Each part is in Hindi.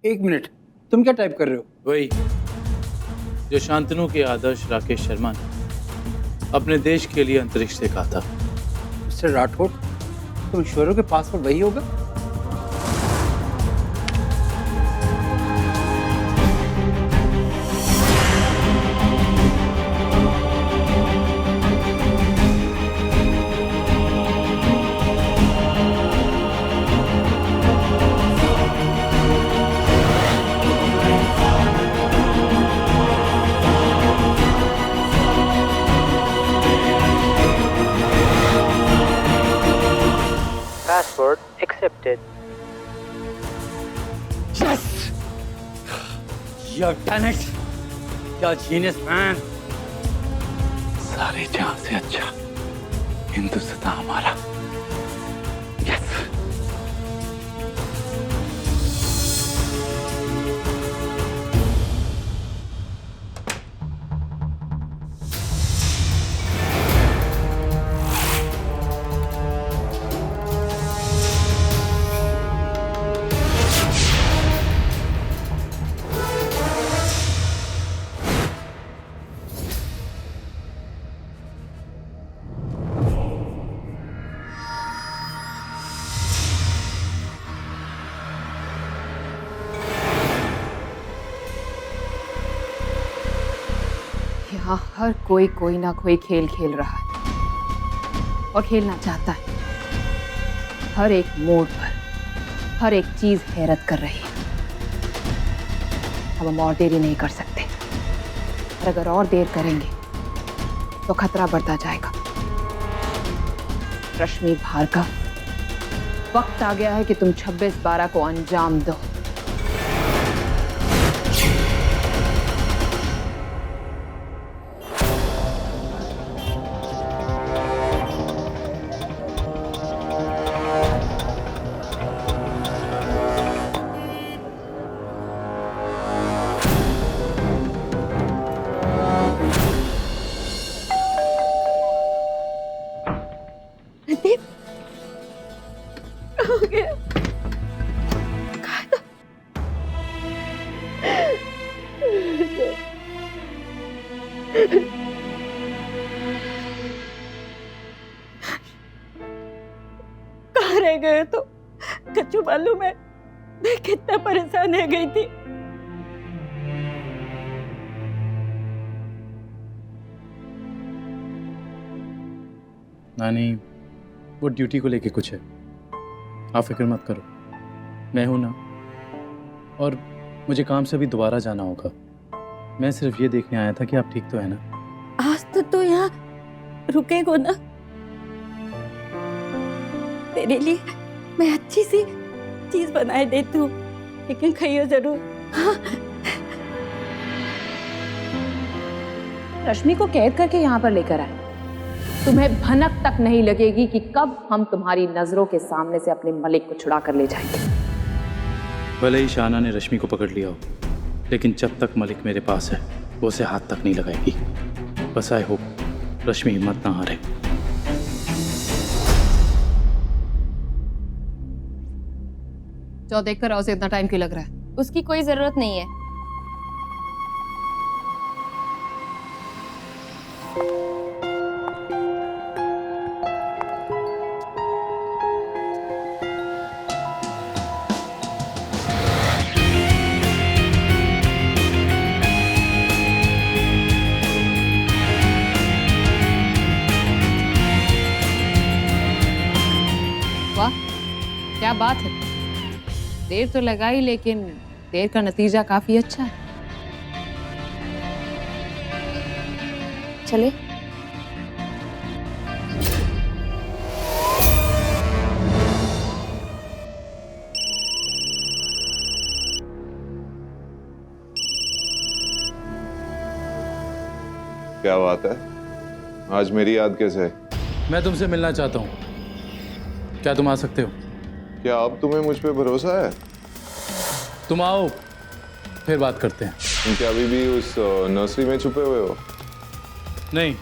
एक मिनट, तुम क्या टाइप कर रहे हो? वही जो शांतनु के आदर्श राकेश शर्मा ने अपने देश के लिए अंतरिक्ष से कहा था। मिस्टर राठौड़, तुम श्योर हो कि पासवर्ड वही होगा? Password accepted. Yes! You've done it! You're a genius, man! सारे जहां से अच्छा हिंदुस्तान हमारा। यस। यहाँ हर कोई ना कोई खेल खेल रहा है और खेलना चाहता है। हर एक मोड़ पर हर एक चीज हैरत कर रही है। अब हम और देरी नहीं कर सकते, और अगर और देर करेंगे तो खतरा बढ़ता जाएगा। रश्मि भार्गव, वक्त आ गया है कि तुम 26/12 को अंजाम दो। कहाँ रह गए तो कच्चू, मालूम है मैं कितना परेशान हो गई थी। नानी, वो ड्यूटी को लेके कुछ है, आप फिक्र मत करो, मैं हूं ना। और मुझे काम से अभी दोबारा जाना होगा। मैं सिर्फ ये देखने आया था कि आप ठीक तो है ना। आज तो यहाँ रुकेगो ना? तेरे लिए मैं अच्छी सी चीज बनाए देती हूँ, लेकिन खाइयो जरूर। हाँ? रश्मि को कैद करके यहाँ पर लेकर आए। तुम्हें भनक तक नहीं लगेगी कि कब हम तुम्हारी नजरों के सामने से अपने मलिक को छुड़ा कर ले जाएंगे। भले ही शाना ने रश्मि को पकड़ लिया हो, लेकिन जब तक मलिक मेरे पास है वो उसे हाथ तक नहीं लगाएगी। बस आई होप रश्मि हिम्मत ना हारे। जो देख कर उसे इतना टाइम क्यों लग रहा है? उसकी कोई जरूरत नहीं है। वाह, क्या बात है। देर तो लगाई, लेकिन देर का नतीजा काफी अच्छा है। चले। क्या बात है, आज मेरी याद कैसे है? मैं तुमसे मिलना चाहता हूँ, क्या तुम आ सकते हो? क्या अब तुम्हें मुझ पे भरोसा है? तुम आओ, फिर बात करते हैं। तुम क्या अभी भी उस नर्सरी में छुपे हुए हो? नहीं,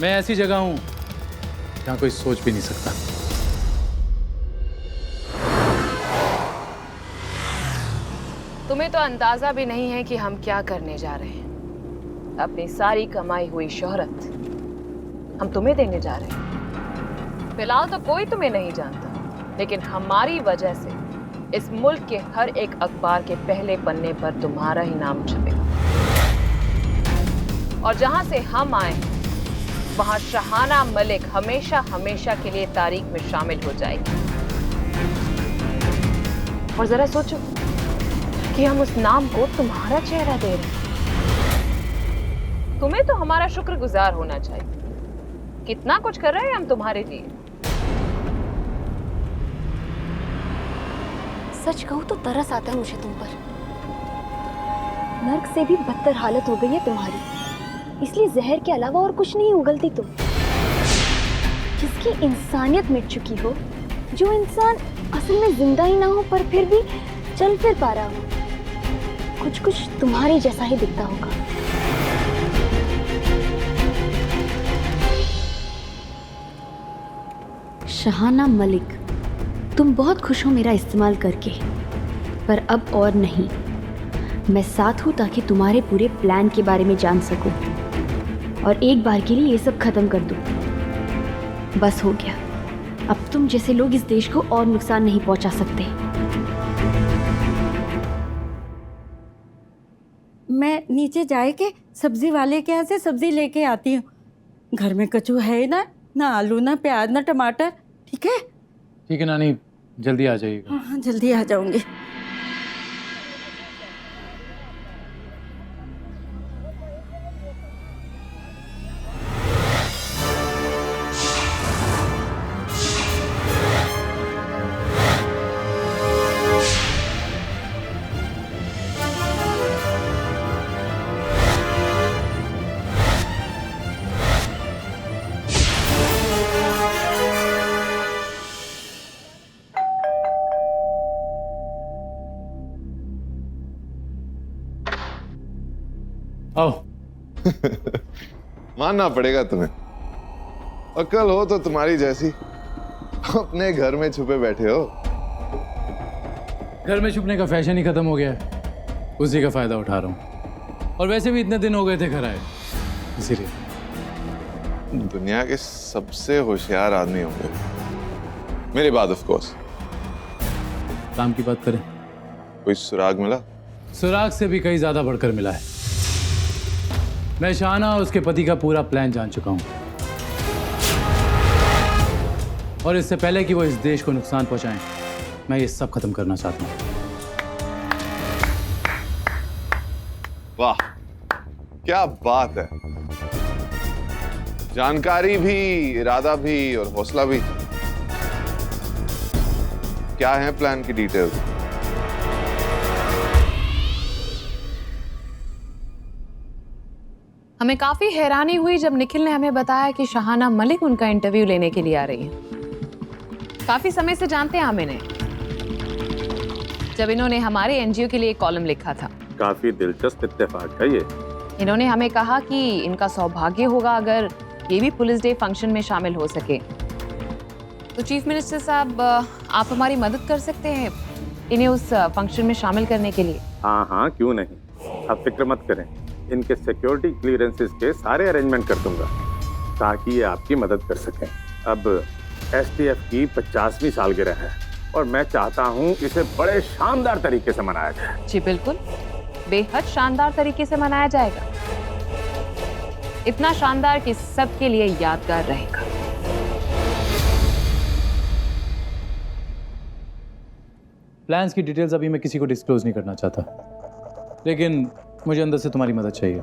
मैं ऐसी जगह हूं जहां कोई सोच भी नहीं सकता। तुम्हें तो अंदाजा भी नहीं है कि हम क्या करने जा रहे हैं। अपनी सारी कमाई हुई शोहरत हम तुम्हें देने जा रहे हैं। फिलहाल तो कोई तुम्हें नहीं जानता, लेकिन हमारी वजह से इस मुल्क के हर एक अखबार के पहले पन्ने पर तुम्हारा ही नाम छपेगा। और जहां से हम आए वहां शहाना मलिक हमेशा हमेशा के लिए तारीख में शामिल हो जाएगी। और जरा सोचो कि हम उस नाम को तुम्हारा चेहरा दे रहे हैं। तुम्हें तो हमारा शुक्रगुजार होना चाहिए। कितना कुछ कर रहे हैं हम तुम्हारे लिए। सच कहूं तो तरस आता है मुझे तुम पर। नर्क से भी बदतर हालत हो गई है तुम्हारी, इसलिए जहर के अलावा और कुछ नहीं उगलती तुम। जिसकी इंसानियत मिट चुकी हो, जो इंसान असल में जिंदा ही ना हो पर फिर भी चल फिर पा रहा हो, कुछ कुछ तुम्हारे जैसा ही दिखता होगा। शहाना मलिक, तुम बहुत खुश हो मेरा इस्तेमाल करके, पर अब और नहीं। मैं साथ हूं ताकि तुम्हारे पूरे प्लान के बारे में जान सकूं और एक बार के लिए ये सब खत्म कर दूं। बस हो गया। अब तुम जैसे लोग इस देश को और नुकसान नहीं पहुंचा सकते। मैं नीचे जाए के सब्जी वाले के यहाँ से सब्जी लेके आती हूँ। घर में कचू है ना आलू ना प्याज ना टमाटर। ठीक है? ठीक है नानी, जल्दी आ जाइएगा। हाँ, जल्दी आ जाऊंगी। आओ। मानना पड़ेगा तुम्हें, अक्ल हो तो तुम्हारी जैसी अपने घर में छुपे बैठे हो। घर में छुपने का फैशन ही खत्म हो गया है, उसी का फायदा उठा रहा हूँ। और वैसे भी इतने दिन हो गए थे घर आए, इसीलिए। दुनिया के सबसे होशियार आदमी होंगे मेरे बाद, ऑफ कोर्स। काम की बात करें, कोई सुराग मिला? सुराग से भी कहीं ज्यादा बढ़कर मिला है। मैं शहाना और उसके पति का पूरा प्लान जान चुका हूं, और इससे पहले कि वो इस देश को नुकसान पहुंचाएं, मैं ये सब खत्म करना चाहता हूं। वाह, क्या बात है। जानकारी भी, इरादा भी और हौसला भी। क्या है प्लान की डिटेल्स? हमें काफी हैरानी हुई जब निखिल ने हमें बताया कि शहाना मलिक उनका इंटरव्यू लेने के लिए आ रही है। काफी समय से जानते हैं हम इन्हें, जब इन्होंने हमारे एनजीओ के लिए एक कॉलम लिखा था। काफी दिलचस्प इत्तेफाक है ये। इन्होंने हमें कहा कि इनका सौभाग्य होगा अगर ये भी पुलिस डे फंक्शन में शामिल हो सके। तो चीफ मिनिस्टर साहब, आप हमारी मदद कर सकते हैं इन्हें उस फंक्शन में शामिल करने के लिए? हाँ, क्यों नहीं। आप फिक्र मत करें, इनके सिक्योरिटी क्लियरेंसेस के सारे अरेंजमेंट कर दूंगा ताकि ये आपकी मदद कर सकें। अब एसटीएफ की 50वीं सालगिरह है और मैं चाहता हूं इसे बड़े शानदार तरीके से मनाया जाए। जी बिल्कुल, बेहद शानदार तरीके से मनाया जाएगा। इतना शानदार कि सबके लिए यादगार रहेगा। प्लान्स की डिटेल्स अभी मैं किसी को डिस्क्लोज नहीं करना चाहता, लेकिन मुझे अंदर से तुम्हारी मदद चाहिए।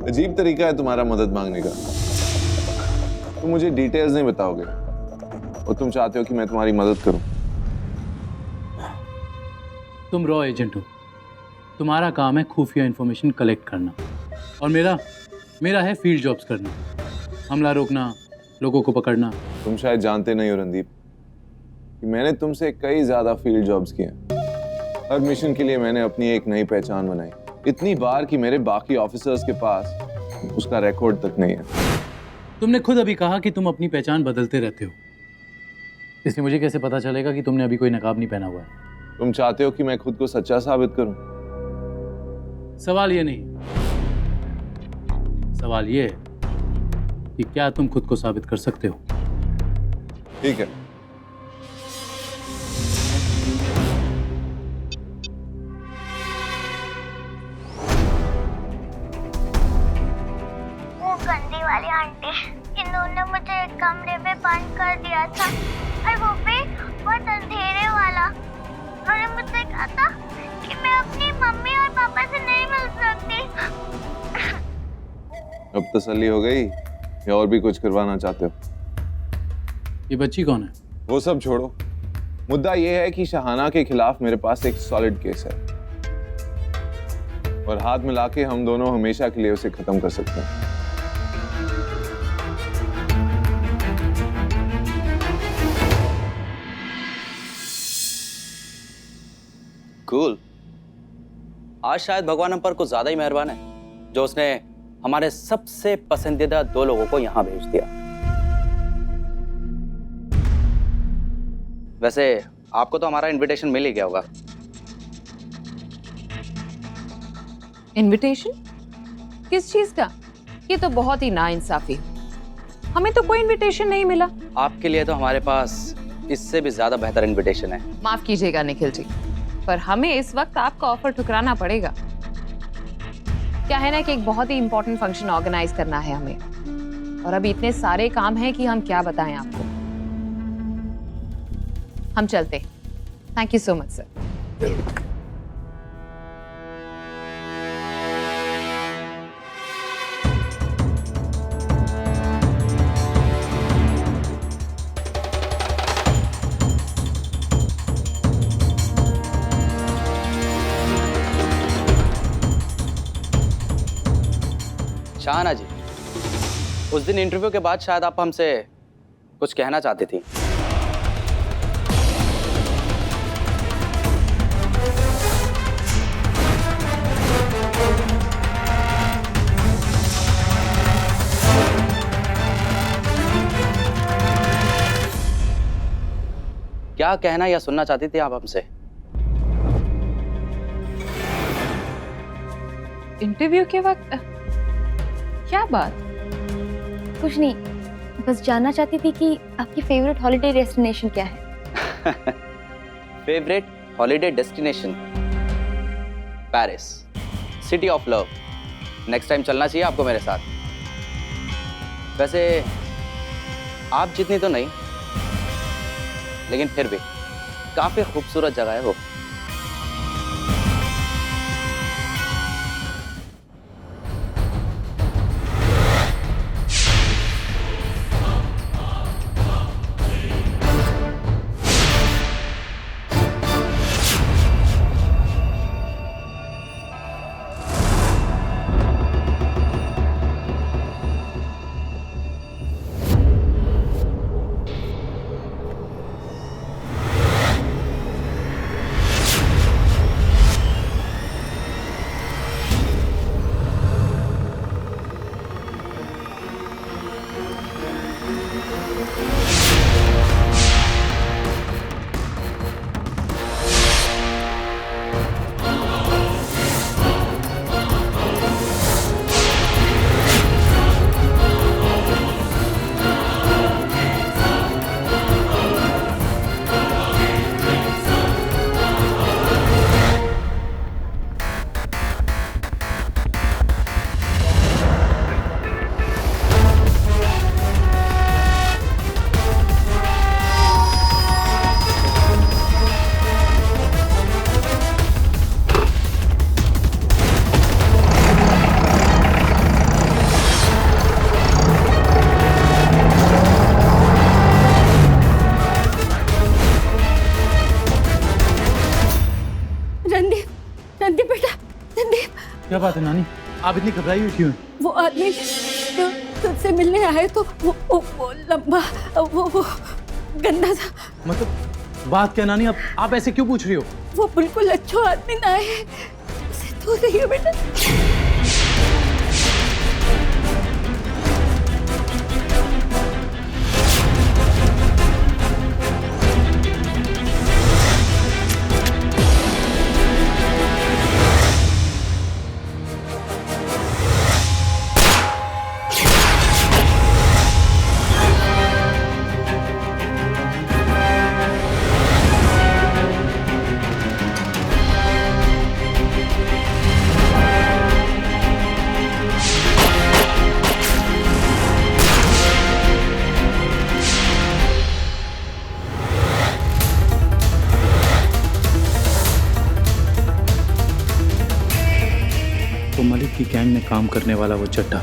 अजीब तरीका है तुम्हारा मदद मांगने का। तुम मुझे डिटेल्स नहीं बताओगे और तुम चाहते हो कि मैं तुम्हारी मदद करूं। तुम रॉ एजेंट हो, तुम्हारा काम है खुफिया इंफॉर्मेशन कलेक्ट करना, और मेरा है फील्ड जॉब्स करना, हमला रोकना, लोगों को पकड़ना। तुम शायद जानते नहीं हो रणदीप कि मैंने तुमसे कई ज्यादा फील्ड जॉब्स किए हैं। हर मिशन के लिए मैंने अपनी एक नई पहचान बनाई, इतनी बार कि मेरे बाकी ऑफिसर्स के पास उसका रिकॉर्ड तक नहीं है। तुमने खुद अभी कहा कि तुम अपनी पहचान बदलते रहते हो, इसलिए मुझे कैसे पता चलेगा कि तुमने अभी कोई नकाब नहीं पहना हुआ है? तुम चाहते हो कि मैं खुद को सच्चा साबित करूं? सवाल ये नहीं, सवाल ये है कि क्या तुम खुद को साबित कर सकते हो? ठीक है, वो गंदी वाली आंटी, इन्होंने मुझे एक कमरे में बंद कर दिया था और वो भी बहुत अंधेरे वाला। उन्होंने मुझसे कहा था कि मैं अपनी मम्मी और पापा से नहीं मिल सकती। अब तसल्ली हो गई या और भी कुछ करवाना चाहते हो? ये बच्ची कौन है? वो सब छोड़ो, मुद्दा ये है कि शहाना के खिलाफ मेरे पास एक सॉलिड केस है और हाथ मिला के हम दोनों हमेशा के लिए उसे खत्म कर सकते हैं। कूल। आज शायद भगवान हम पर कुछ ज्यादा ही मेहरबान है जो उसने हमारे सबसे पसंदीदा 2 लोगों को यहां भेज दिया। वैसे आपको तो हमारा इनविटेशन मिल ही गया होगा। इनविटेशन? किस चीज का? ये तो बहुत ही नाइंसाफी। हमें तो कोई इनविटेशन नहीं मिला। आपके लिए तो हमारे पास इससे भी ज्यादा बेहतर इनविटेशन है। माफ कीजिएगा निखिल जी, पर हमें इस वक्त आपका ऑफर ठुकराना पड़ेगा। क्या है ना कि एक बहुत ही इंपॉर्टेंट फंक्शन ऑर्गेनाइज करना है हमें, और अभी इतने सारे काम हैं कि हम क्या बताएं आपको। हम चलते। Thank you so much sir. Shahana ji, उस दिन इंटरव्यू के बाद शायद आप हमसे कुछ कहना चाहती थी। क्या कहना या सुनना चाहती थी आप हमसे? इंटरव्यू के वक्त क्या बात? कुछ नहीं, बस जानना चाहती थी कि आपकी फेवरेट हॉलिडे डेस्टिनेशन क्या है। Favourite holiday destination Paris, city of love. Next time चलना चाहिए आपको मेरे साथ। वैसे आप जितनी तो नहीं, लेकिन फिर भी काफी खूबसूरत जगह है वो। क्या बात है नानी, आप इतनी घबराई हुई क्यों हैं? वो आदमी तो तुझसे मिलने आए तो वो लंबा वो गंदा था। मतलब बात क्या नानी, आप ऐसे क्यों पूछ रही हो? वो बिल्कुल अच्छा आदमी ना है, उसे धो रही बेटा। की गैंग में काम करने वाला वो चड्ढा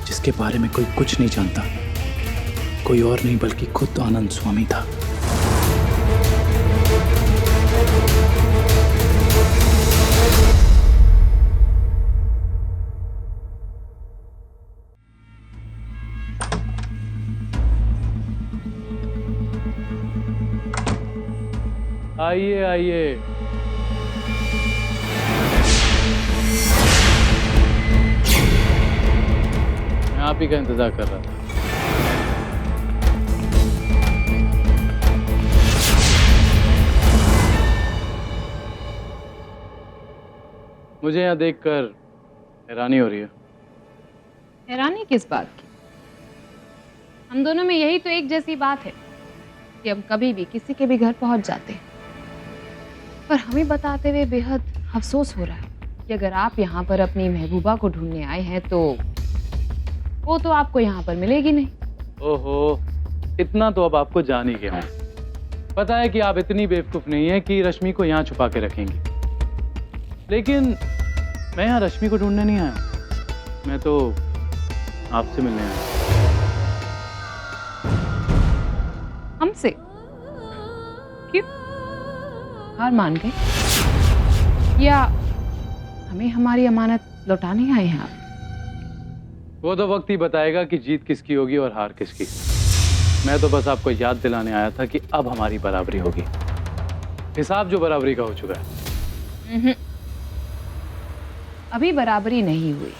जिसके बारे में कोई कुछ नहीं जानता, कोई और नहीं बल्कि खुद आनंद स्वामी था। आइए आइए। मैं आप ही का इंतजार कर रहा था। मुझे यहाँ देखकर हैरानी हो रही है। हैरानी किस बात की? हम दोनों में यही तो एक जैसी बात है कि हम कभी भी किसी के भी घर पहुंच जाते हैं। पर हमें बताते हुए बेहद अफसोस हो रहा है कि अगर आप यहाँ पर अपनी महबूबा को ढूंढने आए हैं तो वो तो आपको यहाँ पर मिलेगी नहीं। ओहो, इतना तो अब आपको जान ही गया हूँ। पता है कि आप इतनी बेवकूफ़ नहीं है कि रश्मि को यहाँ छुपा के रखेंगी, लेकिन मैं यहाँ रश्मि को ढूंढने नहीं आया, मैं तो आपसे मिलने आया। हमसे? क्यों? हार मान गए या हमें हमारी अमानत लौटाने आए हैं आप? वो तो वक्त ही बताएगा कि जीत किसकी होगी और हार किसकी। मैं तो बस आपको याद दिलाने आया था कि अब हमारी बराबरी होगी। हिसाब जो बराबरी का हो चुका है। अभी बराबरी नहीं हुई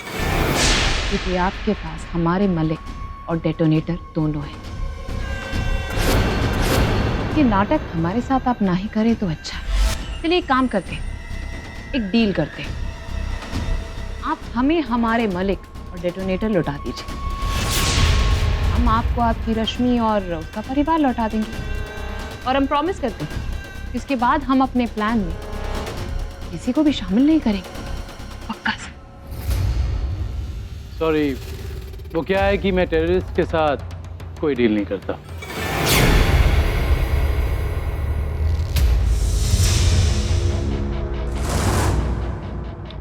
क्योंकि आपके पास हमारे मलिक और डेटोनेटर दोनों हैं। ये नाटक हमारे साथ आप ना ही करें तो अच्छा। चलिए एक काम करते हैं, एक डील करते हैं। आप हमें हमारे मलिक और डेटोनेटर लौटा दीजिए, हम आपको आपकी रश्मि और उसका परिवार लौटा देंगे। और हम प्रॉमिस करते हैं इसके बाद हम अपने प्लान में किसी को भी शामिल नहीं करेंगे, पक्का से। सॉरी, वो क्या है कि मैं टेररिस्ट के साथ कोई डील नहीं करता।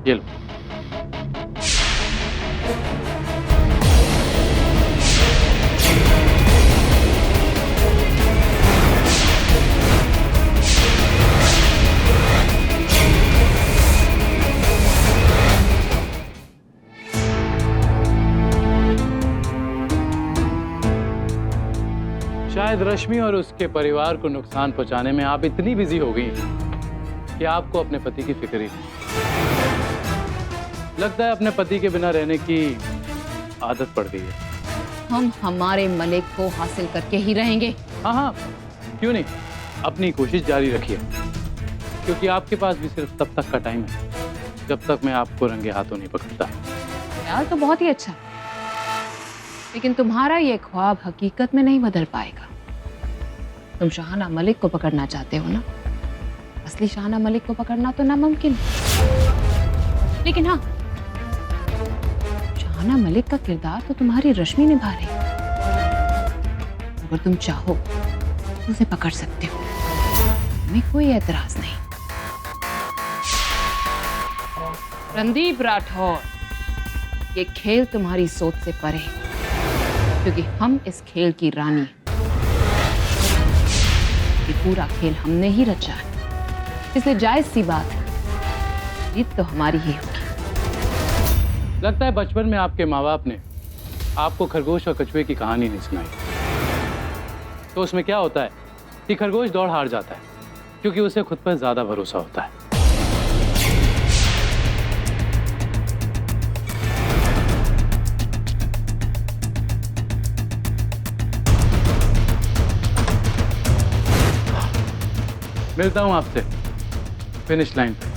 ये लो। शायद रश्मि और उसके परिवार को नुकसान पहुंचाने में आप इतनी बिजी हो गई कि आपको अपने पति की फिक्र ही नहीं। लगता है अपने पति के बिना रहने की आदत पड़ गई है। हम हमारे मलिक को हासिल करके ही रहेंगे। हाँ हाँ, क्यों नहीं, अपनी कोशिश जारी रखिए, क्योंकि आपके पास भी सिर्फ तब तक का टाइम है जब तक मैं आपको रंगे हाथों नहीं पकड़ता। ख्याल तो बहुत ही अच्छा, लेकिन तुम्हारा ये ख्वाब हकीकत में नहीं बदल पाएगा। तुम शाहाना मलिक को पकड़ना चाहते हो ना? असली शाहाना मलिक को पकड़ना तो नामुमकिन है, लेकिन हाँ, शाहाना मलिक का किरदार तो तुम्हारी रश्मि निभा रही है। अगर तुम चाहो तो उसे पकड़ सकते हो, हमें कोई एतराज नहीं। रणदीप राठौर, ये खेल तुम्हारी सोच से परे है, क्योंकि हम इस खेल की रानी हैं। ये पूरा खेल हमने ही रचा है, इसलिए जायज सी बात है, जीत तो हमारी ही होगी। लगता है बचपन में आपके माँ बाप ने आपको खरगोश और कछुए की कहानी नहीं सुनाई। तो उसमें क्या होता है कि खरगोश दौड़ हार जाता है क्योंकि उसे खुद पर ज्यादा भरोसा होता है। मिलता हूं आपसे फिनिश लाइन पे।